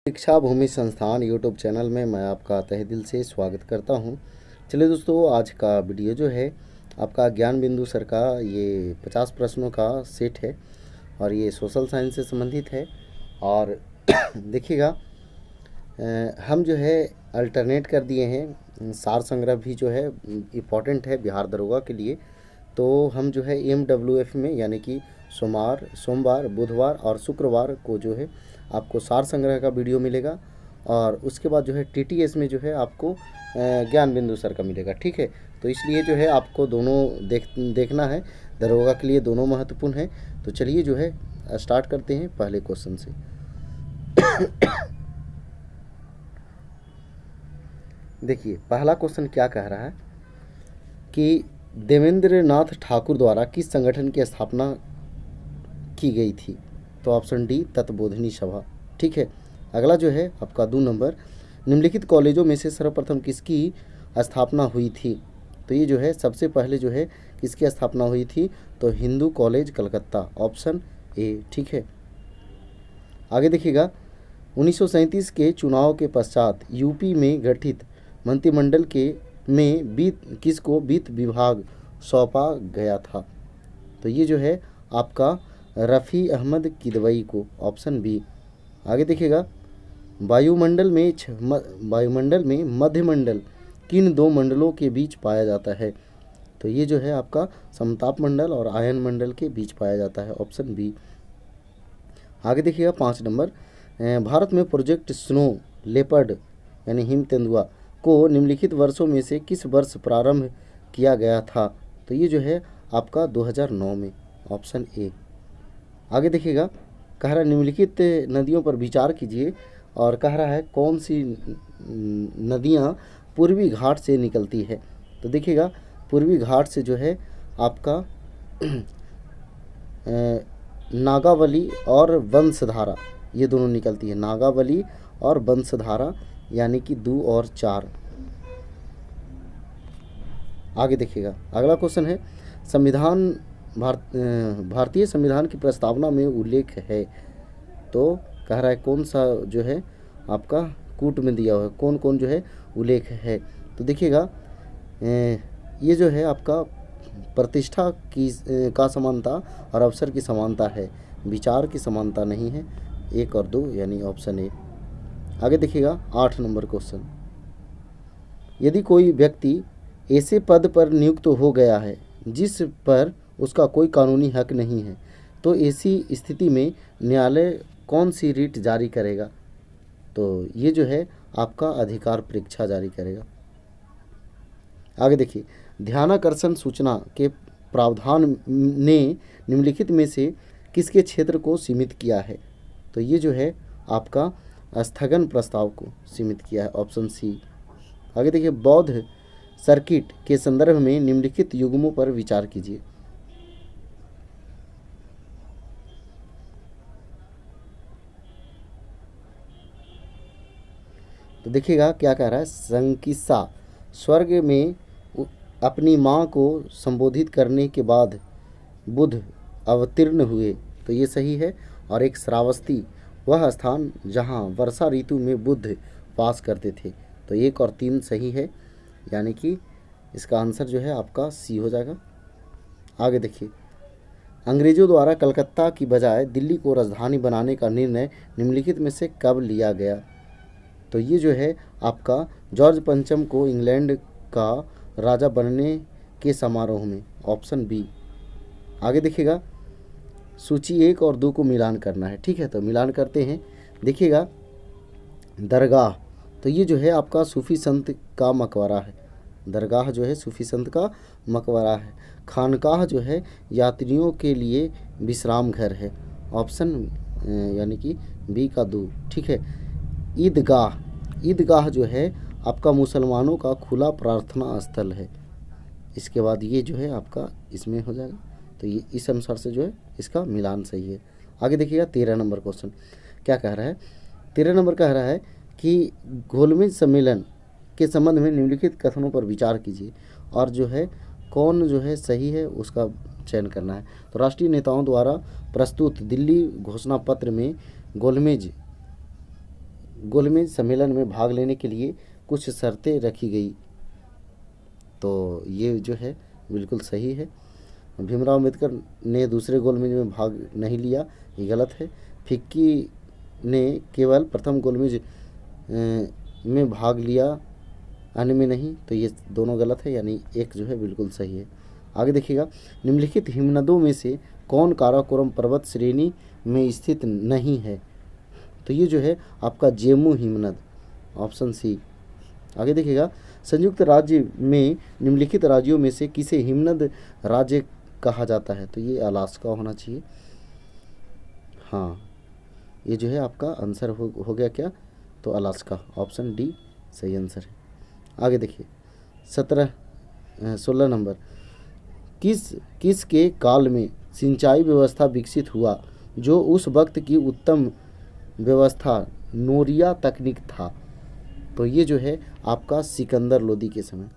शिक्षा भूमि संस्थान YouTube channel में मैं आपका तहे दिल से स्वागत करता हूं। चलिए दोस्तों, आज का वीडियो जो है आपका ज्ञान बिंदु सर का ये 50 प्रश्नों का सेट है और ये सोशल साइंस से संबंधित है। और देखिएगा, हम जो है अल्टरनेट कर दिए हैं। सार संग्रह भी जो है इम्पॉर्टेंट है बिहार दरोगा के लिए। तो हम जो है MWF में यानी कि सोमवार, बुधवार और शुक्रवार को जो है आपको सार संग्रह का वीडियो मिलेगा और उसके बाद जो है TTS में जो है आपको ज्ञान बिंदु सर का मिलेगा। ठीक है, तो इसलिए जो है आपको दोनों देखना है। दरोगा के लिए दोनों महत्वपूर्ण है। तो चलिए जो है स्टार्ट करते हैं पहले क्वेश्चन से। देखिए, पहला क्वेश्चन क्या कह रहा है कि देवेंद्र नाथ ठाकुर द्वारा किस संगठन की स्थापना की गई थी? तो ऑप्शन डी, तत्बोधिनी सभा। ठीक है, अगला जो है आपका 2 नंबर, निम्नलिखित कॉलेजों में से सर्वप्रथम किसकी स्थापना हुई थी? तो ये जो है सबसे पहले जो है किसकी स्थापना हुई थी? तो Hindu college Calcutta, option A. ठीक है, आगे देखिएगा, 1937 के चुनाव के पश्चात यूपी में गठित मंत्रिमंडल में किसको वित्त विभाग सौंपा गया था? तो ये जो है आपका रफ़ी अहमद किदवई को, ऑप्शन बी। आगे देखिएगा, वायुमंडल में मध्यमंडल किन 2 मंडलों के बीच पाया जाता है? तो ये जो है आपका समताप मंडल और आयन मंडल के बीच पाया जाता है, ऑप्शन बी। आगे देखिएगा 5 नंबर, भारत में प्रोजेक्ट स्नो लेपर्ड यानी हिम तेंदुआ को निम्नलिखित वर्षों में से किस वर्ष प्रारंभ किया गया था? तो ये जो है आपका 2009 में, ऑप्शन ए। आगे देखिएगा, कह रहा है निम्नलिखित नदियों पर विचार कीजिए और कह रहा है कौन सी नदियाँ पूर्वी घाट से निकलती है? तो देखिएगा, पूर्वी घाट से जो है आपका नागावली और वंशधारा, ये दोनों निकलती है, नागावली और वंशधारा, यानी कि 2 और 4। आगे देखिएगा, अगला क्वेश्चन है, भारतीय संविधान की प्रस्तावना में उल्लेख है। तो कह रहा है कौन सा जो है आपका कूट में दिया हुआ है, कौन कौन जो है उल्लेख है? तो देखिएगा, ये जो है आपका प्रतिष्ठा का समानता और अवसर की समानता है, विचार की समानता नहीं है। 1 और 2 यानी ऑप्शन ए। आगे देखिएगा 8 नंबर क्वेश्चन, यदि कोई व्यक्ति ऐसे पद पर नियुक्त हो गया है जिस पर उसका कोई कानूनी हक नहीं है, तो ऐसी स्थिति में न्यायालय कौन सी रिट जारी करेगा? तो ये जो है आपका अधिकार परीक्षा जारी करेगा। आगे देखिए, ध्यानाकर्षण सूचना के प्रावधान ने निम्नलिखित में से किसके क्षेत्र को सीमित किया है? तो ये जो है आपका स्थगन प्रस्ताव को सीमित किया है, ऑप्शन सी। आगे देखिए, बौद्ध सर्किट के संदर्भ में निम्नलिखित युग्मों पर विचार कीजिए। तो देखिएगा क्या कह रहा है, संकिस्सा स्वर्ग में अपनी माँ को संबोधित करने के बाद बुद्ध अवतीर्ण हुए, तो ये सही है। और एक श्रावस्ती, वह स्थान जहाँ वर्षा ऋतु में बुद्ध वास करते थे, तो 1 और 3 सही है, यानी कि इसका आंसर जो है आपका सी हो जाएगा। आगे देखिए, अंग्रेज़ों द्वारा कलकत्ता की बजाय दिल्ली को राजधानी बनाने का निर्णय निम्नलिखित में से कब लिया गया? तो ये जो है आपका जॉर्ज पंचम को इंग्लैंड का राजा बनने के समारोह में, ऑप्शन बी। आगे देखिएगा, सूची 1 और 2 को मिलान करना है। ठीक है, तो मिलान करते हैं। देखिएगा, दरगाह, तो ये जो है आपका सूफी संत का मकबरा है, दरगाह जो है सूफी संत का मकबरा है। खानकाह जो है यात्रियों के लिए विश्राम घर है, ऑप्शन यानी कि बी का 2। ठीक है, ईदगाह जो है आपका मुसलमानों का खुला प्रार्थना स्थल है। इसके बाद ये जो है आपका इसमें हो जाएगा, तो ये इस अनुसार से जो है इसका मिलान सही है। आगे देखिएगा 13 नंबर क्वेश्चन क्या कह रहा है। 13 नंबर कह रहा है कि गोलमेज सम्मेलन के संबंध में निम्नलिखित कथनों पर विचार कीजिए और जो है कौन जो है सही है उसका चयन करना है। तो राष्ट्रीय नेताओं द्वारा प्रस्तुत दिल्ली घोषणा पत्र में गोलमेज गोलमेज सम्मेलन में भाग लेने के लिए कुछ शर्तें रखी गई। तो ये जो है बिल्कुल सही है। भीमराव अम्बेडकर ने दूसरे गोलमेज में भाग नहीं लिया, ये गलत है। फिक्की ने केवल प्रथम गोलमेज में भाग लिया, अन्य में नहीं, तो ये दोनों गलत है, यानी एक जो है बिल्कुल सही है। आगे देखिएगा, निम्नलिखित हिमनदों में से कौन काराकोरम पर्वत श्रेणी में स्थित नहीं है? तो ये जो है आपका जेमू हिमनद, ऑप्शन सी। आगे देखिएगा, संयुक्त राज्य में निम्नलिखित राज्यों में से किसे हिमनद राज्य कहा जाता है? तो ये अलास्का होना चाहिए। हाँ, ये जो है आपका आंसर हो गया क्या? तो अलास्का, ऑप्शन डी सही आंसर है। आगे देखिए 16 नंबर, किस के काल में सिंचाई व्यवस्था विकसित हुआ जो उस वक्त की उत्तम व्यवस्था नोरिया तकनीक था? तो ये जो है आपका सिकंदर लोदी के समय।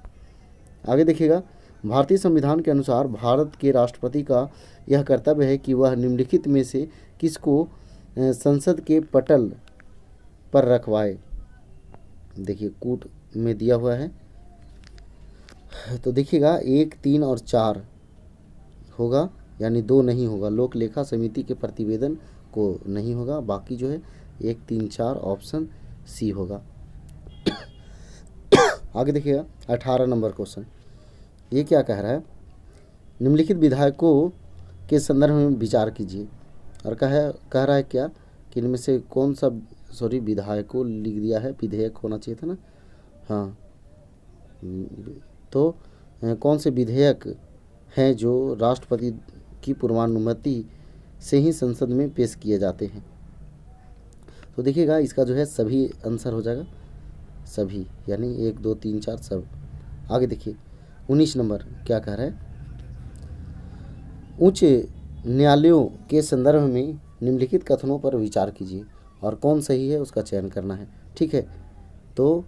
आगे देखिएगा, भारतीय संविधान के अनुसार भारत के राष्ट्रपति का यह कर्तव्य है कि वह निम्नलिखित में से किसको संसद के पटल पर रखवाए? देखिए कूट में दिया हुआ है, तो देखिएगा 1, 3 और 4 होगा, यानी 2 नहीं होगा। लोक लेखा समिति के प्रतिवेदन को नहीं होगा, बाकी जो है 1, 3, 4 ऑप्शन सी होगा। आगे देखिएगा 18 नंबर क्वेश्चन, ये क्या कह रहा है? निम्नलिखित विधायकों के संदर्भ में विचार कीजिए। और कह रहा है क्या कि इनमें से कौन सा, सॉरी विधायकों लिख दिया है, विधेयक होना चाहिए था ना। हाँ, तो कौन से विधेयक हैं जो राष्ट्रपति की पूर्वानुमति से ही संसद में पेश किए जाते हैं? तो देखिएगा इसका जो है सभी आंसर हो जाएगा, सभी, यानी 1, 2, 3, 4 सब। आगे देखिए 19 नंबर क्या कह रहा है? उच्च न्यायालयों के संदर्भ में निम्नलिखित कथनों पर विचार कीजिए और कौन सही है उसका चयन करना है। ठीक है, तो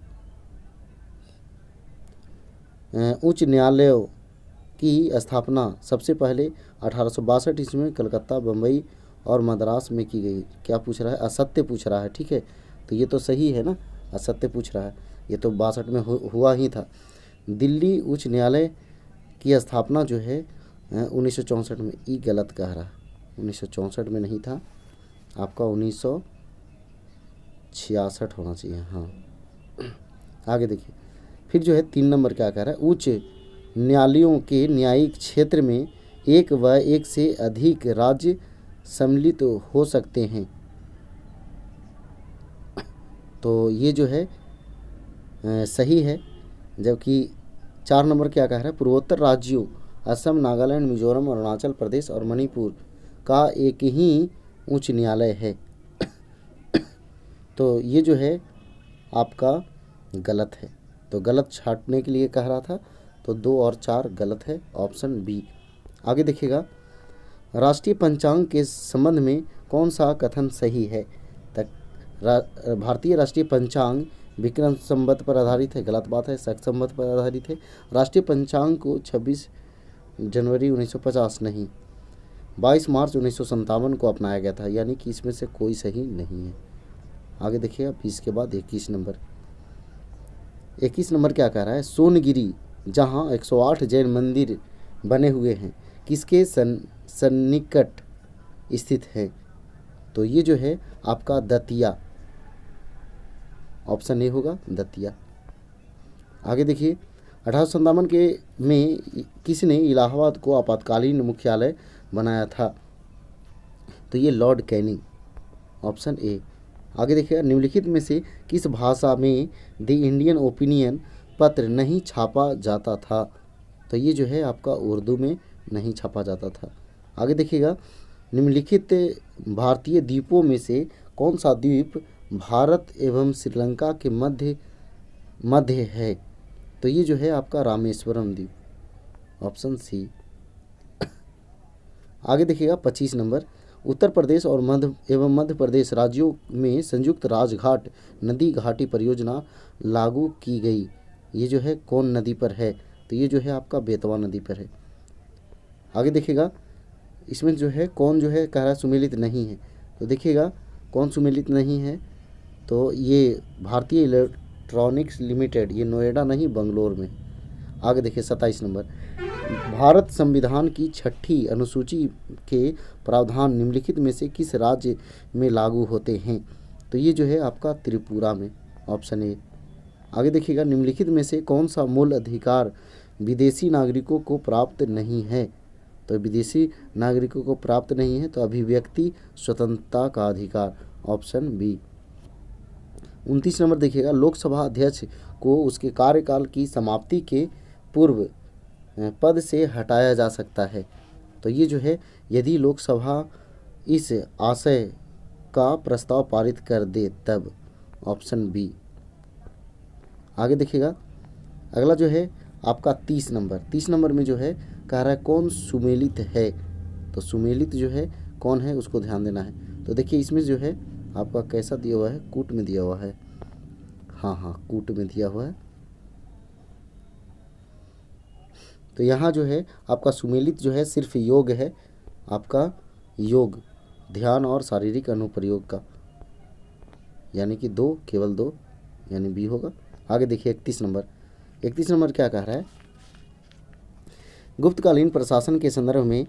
उच्च न्यायालयों की स्थापना सबसे पहले 1862 ईस्वी में कलकत्ता, बम्बई और मद्रास में की गई। क्या पूछ रहा है? असत्य पूछ रहा है। ठीक है, तो ये तो सही है ना, असत्य पूछ रहा है, ये तो 62 में हुआ ही था। दिल्ली उच्च न्यायालय की स्थापना जो है 1964 में, ये गलत कह रहा है, 1964 में नहीं था, आपका 1966 होना चाहिए। हाँ, आगे देखिए फिर जो है 3 नंबर क्या कह रहा है? उच्च न्यायालयों के न्यायिक क्षेत्र में एक व एक से अधिक राज्य सम्मिलित हो सकते हैं। तो ये जो है सही है। जबकि 4 नंबर क्या कह रहा है? पूर्वोत्तर राज्यों असम, नागालैंड, मिजोरम, अरुणाचल प्रदेश और मणिपुर का एक ही उच्च न्यायालय है। तो ये जो है आपका गलत है, तो गलत छांटने के लिए कह रहा था, तो 2 और 4 गलत है, ऑप्शन बी। आगे देखिएगा, राष्ट्रीय पंचांग के संबंध में कौन सा कथन सही है? भारतीय राष्ट्रीय पंचांग विक्रम संवत पर आधारित है, गलत बात है। शक संवत पर आधारित है। राष्ट्रीय पंचांग को 26 जनवरी 1950 नहीं, 22 मार्च 1957 को अपनाया गया था, यानी कि इसमें से कोई सही नहीं है। आगे देखिएगा 20 के बाद 21 नंबर, 21 नंबर क्या कह रहा है? सोनगिरी जहाँ 108 जैन मंदिर बने हुए हैं किसके सन्निकट स्थित है? तो ये जो है आपका दतिया, ऑप्शन ए होगा दतिया। आगे देखिए 1857 के में किसने इलाहाबाद को आपातकालीन मुख्यालय बनाया था? तो ये लॉर्ड कैनिंग, ऑप्शन ए। आगे देखिए निम्नलिखित में से किस भाषा में द इंडियन ओपिनियन पत्र नहीं छापा जाता था? तो ये जो है आपका उर्दू में नहीं छापा जाता था। आगे देखिएगा निम्नलिखित भारतीय द्वीपों में से कौन सा द्वीप भारत एवं श्रीलंका के मध्य है? तो ये जो है आपका रामेश्वरम द्वीप, ऑप्शन सी। आगे देखिएगा 25 नंबर, उत्तर प्रदेश और मध्य प्रदेश राज्यों में संयुक्त राजघाट नदी घाटी परियोजना लागू की गई, ये जो है कौन नदी पर है? तो ये जो है आपका बेतवा नदी पर है। आगे देखिएगा इसमें जो है कौन जो है कह रहा है सुमेलित नहीं है, तो देखिएगा कौन सुमेलित नहीं है? तो ये भारतीय इलेक्ट्रॉनिक्स लिमिटेड, ये नोएडा नहीं बंगलोर में। आगे देखिए 27 नंबर, भारत संविधान की 6ठी अनुसूची के प्रावधान निम्नलिखित में से किस राज्य में लागू होते हैं? तो ये जो है आपका त्रिपुरा में, ऑप्शन ए। आगे देखिएगा, निम्नलिखित में से कौन सा मूल अधिकार विदेशी नागरिकों को प्राप्त नहीं है? तो विदेशी नागरिकों को प्राप्त नहीं है तो अभिव्यक्ति स्वतंत्रता का अधिकार, ऑप्शन बी। 29 नंबर देखिएगा, लोकसभा अध्यक्ष को उसके कार्यकाल की समाप्ति के पूर्व पद से हटाया जा सकता है। तो ये जो है, यदि लोकसभा इस आशय का प्रस्ताव पारित कर दे तब, ऑप्शन बी। आगे देखिएगा, अगला जो है आपका 30 नंबर। 30 नंबर में जो है कह रहा है कौन सुमेलित है? तो सुमेलित जो है कौन है उसको ध्यान देना है। तो देखिए इसमें जो है आपका कैसा दिया हुआ है, कूट में दिया हुआ है। हाँ, कूट में दिया हुआ है। तो यहाँ जो है आपका सुमेलित जो है सिर्फ योग है, आपका योग, ध्यान और शारीरिक अनुप्रयोग का, यानी कि दो, केवल दो, यानी बी होगा। आगे देखिए 31 नंबर। 31 नंबर क्या कह रहा है? गुप्तकालीन प्रशासन के संदर्भ में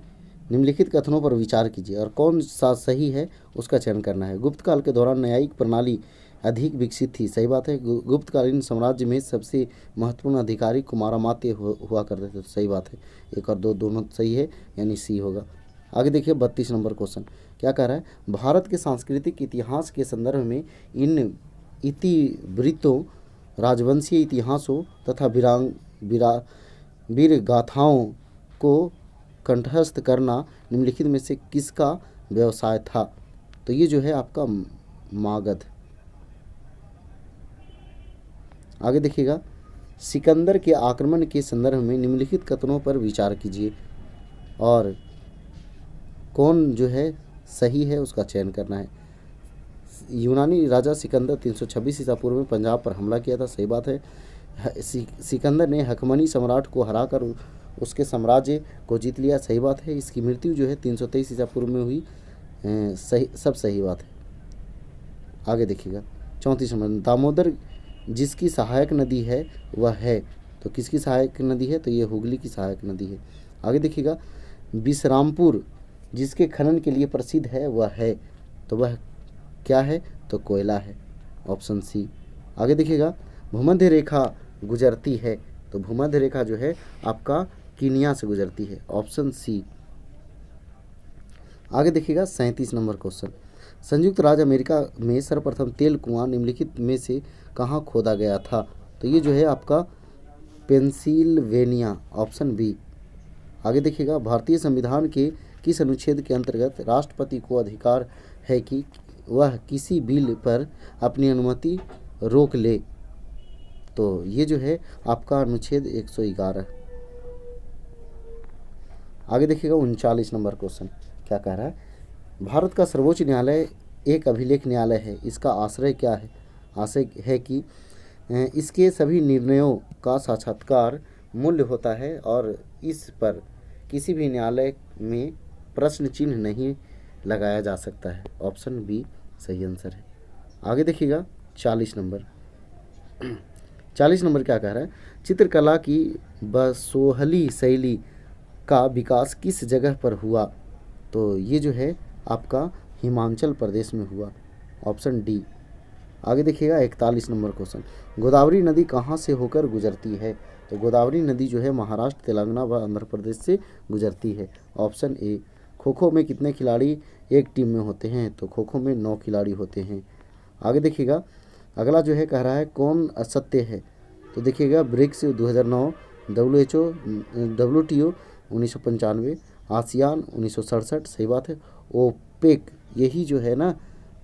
निम्नलिखित कथनों पर विचार कीजिए और कौन सा सही है उसका चयन करना है। गुप्तकाल के दौरान न्यायिक प्रणाली अधिक विकसित थी, सही बात है। गुप्तकालीन साम्राज्य में सबसे महत्वपूर्ण अधिकारी कुमारामात्य हुआ करते थे, सही बात है। 1 और 2 दोनों सही है, यानी सी होगा। आगे देखिए 32 नंबर क्वेश्चन क्या कह रहा है? भारत के सांस्कृतिक इतिहास के संदर्भ में इन इतिवृत्तों, राजवंशीय इतिहासों तथा वीर गाथाओं को कंठस्थ करना निम्नलिखित में से किसका व्यवसाय था? तो ये जो है आपका मागध। आगे देखिएगा, सिकंदर के आक्रमण के संदर्भ में निम्नलिखित कथनों पर विचार कीजिए और कौन जो है सही है उसका चयन करना है। यूनानी राजा सिकंदर 326 ईसा पूर्व में पंजाब पर हमला किया था, सही बात है। सिकंदर ने हकमनी सम्राट को हराकर उसके साम्राज्य को जीत लिया, सही बात है। इसकी मृत्यु जो है 323 ईसा पूर्व में हुई, सही, सब सही बात है। आगे देखिएगा 34 नंबर, दामोदर जिसकी सहायक नदी है वह है, तो किसकी सहायक नदी है? तो ये हुगली की सहायक नदी है। आगे देखिएगा, विश्रामपुर जिसके खनन के लिए प्रसिद्ध है वह है, तो वह क्या है? तो कोयला है, ऑप्शन सी। आगे देखिएगा, भूमध्य रेखा गुजरती है, तो भूमध्य रेखा जो है आपका कीनिया से गुजरती है, ऑप्शन सी। आगे देखिएगा 37 नंबर क्वेश्चन, संयुक्त राज्य अमेरिका में सर्वप्रथम तेल कुआं निम्नलिखित में से कहाँ खोदा गया था? तो ये जो है आपका पेंसिल्वेनिया, ऑप्शन बी। आगे देखिएगा, भारतीय संविधान के किस अनुच्छेद के अंतर्गत राष्ट्रपति को अधिकार है कि वह किसी बिल पर अपनी अनुमति रोक ले? तो ये जो है आपका अनुच्छेद 111। आगे देखिएगा 39 नंबर क्वेश्चन क्या कह रहा है? भारत का सर्वोच्च न्यायालय एक अभिलेख न्यायालय है, इसका आशय क्या है? आशय है कि इसके सभी निर्णयों का साक्षात्कार मूल्य होता है और इस पर किसी भी न्यायालय में प्रश्न चिन्ह नहीं लगाया जा सकता है, ऑप्शन बी सही आंसर है। आगे देखिएगा 40 नंबर। 40 नंबर क्या कह रहा है? चित्रकला की बसोहली शैली का विकास किस जगह पर हुआ? तो ये जो है आपका हिमाचल प्रदेश में हुआ, ऑप्शन डी। आगे देखिएगा 41 नंबर क्वेश्चन, गोदावरी नदी कहाँ से होकर गुजरती है? तो गोदावरी नदी जो है महाराष्ट्र, तेलंगाना व आंध्र प्रदेश से गुजरती है, ऑप्शन ए। खो खो में कितने खिलाड़ी एक टीम में होते हैं? तो खो खो में 9 खिलाड़ी होते हैं। आगे देखिएगा, अगला जो है कह रहा है कौन असत्य है? तो देखिएगा, ब्रिक्स 2009, WHO WTO 1995, आसियान 1967, सही बात है। ओपेक यही जो है ना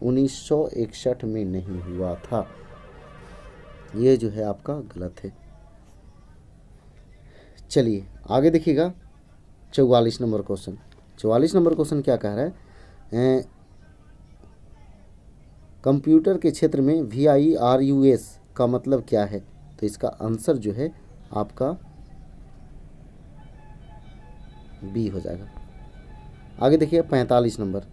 1961 में नहीं हुआ था, ये जो है आपका गलत है। चलिए आगे देखिएगा 44 नंबर क्वेश्चन। 44 नंबर क्वेश्चन क्या कह रहा है? कंप्यूटर के क्षेत्र में VIRUS का मतलब क्या है? तो इसका आंसर जो है आपका बी हो जाएगा। आगे देखिए 45 नंबर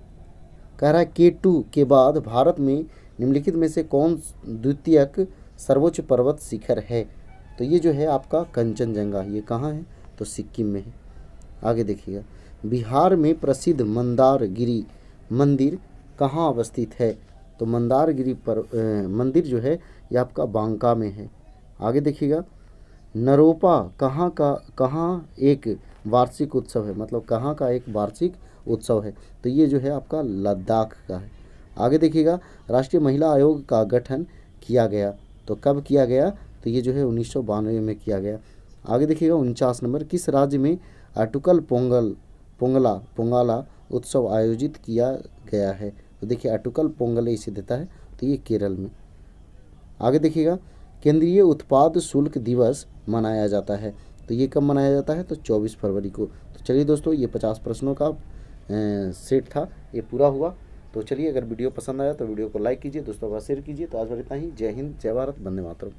कह रहा है K2 के बाद भारत में निम्नलिखित में से कौन द्वितीयक सर्वोच्च पर्वत शिखर है? तो ये जो है आपका कंचनजंगा। ये कहाँ है? तो सिक्किम में है। आगे देखिएगा, बिहार में प्रसिद्ध मंदारगिरी मंदिर कहाँ अवस्थित है? तो मंदारगिरी पर मंदिर जो है ये आपका बांका में है। आगे देखिएगा, नरोपा कहाँ एक वार्षिक उत्सव है? मतलब कहाँ का एक वार्षिक उत्सव है? तो ये जो है आपका लद्दाख का है। आगे देखिएगा, राष्ट्रीय महिला आयोग का गठन किया गया, तो कब किया गया? तो ये जो है 1992 में किया गया। आगे देखिएगा 49 नंबर, किस राज्य में अटुकल पोंगला उत्सव आयोजित किया गया है? तो देखिए अटुकल पोंगल इसे देता है, तो ये केरल में। आगे देखिएगा, केंद्रीय उत्पाद शुल्क दिवस मनाया जाता है, तो ये कब मनाया जाता है? तो 24 फरवरी को। तो चलिए दोस्तों, ये 50 प्रश्नों का सेट था, ये पूरा हुआ। तो चलिए, अगर वीडियो पसंद आया तो वीडियो को लाइक कीजिए, दोस्तों का शेयर कीजिए। तो आज बार इतना ही। जय हिंद, जय भारत, वंदे मातरम।